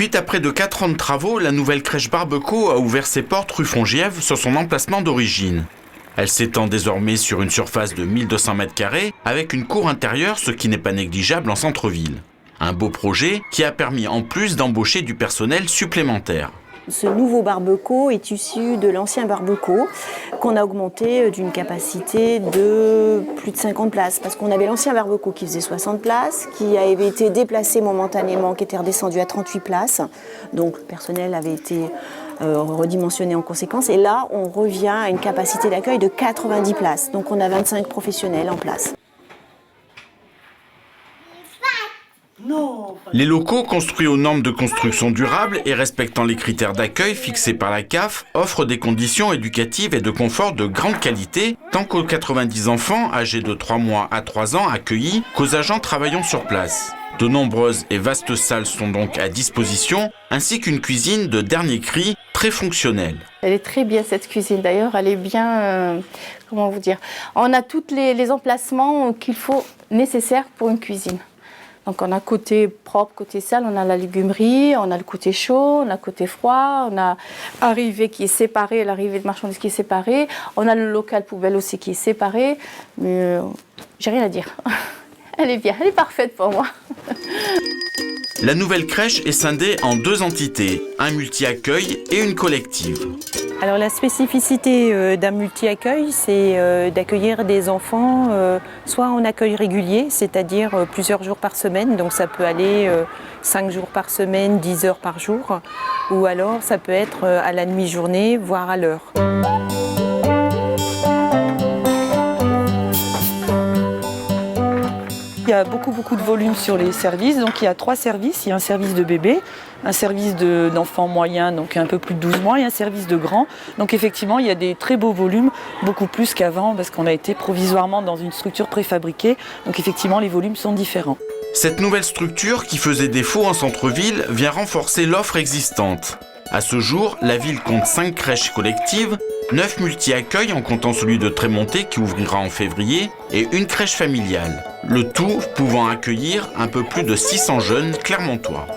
Suite à près de 4 ans de travaux, la nouvelle crèche Barbeco a ouvert ses portes rue Fongièvre sur son emplacement d'origine. Elle s'étend désormais sur une surface de 1200 m² avec une cour intérieure, ce qui n'est pas négligeable en centre-ville. Un beau projet qui a permis en plus d'embaucher du personnel supplémentaire. Ce nouveau Barbeco est issu de l'ancien Barbeco qu'on a augmenté d'une capacité de plus de 50 places. Parce qu'on avait l'ancien Barbeco qui faisait 60 places, qui avait été déplacé momentanément, qui était redescendu à 38 places. Donc le personnel avait été redimensionné en conséquence. Et là, on revient à une capacité d'accueil de 90 places. Donc on a 25 professionnels en place. Les locaux, construits aux normes de construction durable et respectant les critères d'accueil fixés par la CAF, offrent des conditions éducatives et de confort de grande qualité, tant qu'aux 90 enfants âgés de 3 mois à 3 ans accueillis qu'aux agents travaillant sur place. De nombreuses et vastes salles sont donc à disposition, ainsi qu'une cuisine de dernier cri, très fonctionnelle. Elle est très bien cette cuisine, d'ailleurs, elle est bien, comment vous dire, on a tous les emplacements qu'il faut nécessaires pour une cuisine. Donc on a côté propre, côté sale, on a la légumerie, on a le côté chaud, on a le côté froid, on a l'arrivée qui est séparée, l'arrivée de marchandises qui est séparée, on a le local poubelle aussi qui est séparé, mais j'ai rien à dire. Elle est bien, elle est parfaite pour moi. La nouvelle crèche est scindée en 2 entités, un multi-accueil et une collective. Alors la spécificité d'un multi-accueil, c'est d'accueillir des enfants soit en accueil régulier, c'est-à-dire plusieurs jours par semaine, donc ça peut aller 5 jours par semaine, 10 heures par jour, ou alors ça peut être à la demi-journée, voire à l'heure. Il y a beaucoup de volume sur les services, donc il y a 3 services. Il y a un service de bébé, un service d'enfants moyens, donc un peu plus de 12 mois, et un service de grands. Donc effectivement, il y a des très beaux volumes, beaucoup plus qu'avant, parce qu'on a été provisoirement dans une structure préfabriquée. Donc effectivement, les volumes sont différents. Cette nouvelle structure, qui faisait défaut en centre-ville, vient renforcer l'offre existante. À ce jour, la ville compte 5 crèches collectives, 9 multi-accueils en comptant celui de Trémonté qui ouvrira en février et une crèche familiale. Le tout pouvant accueillir un peu plus de 600 jeunes clermontois.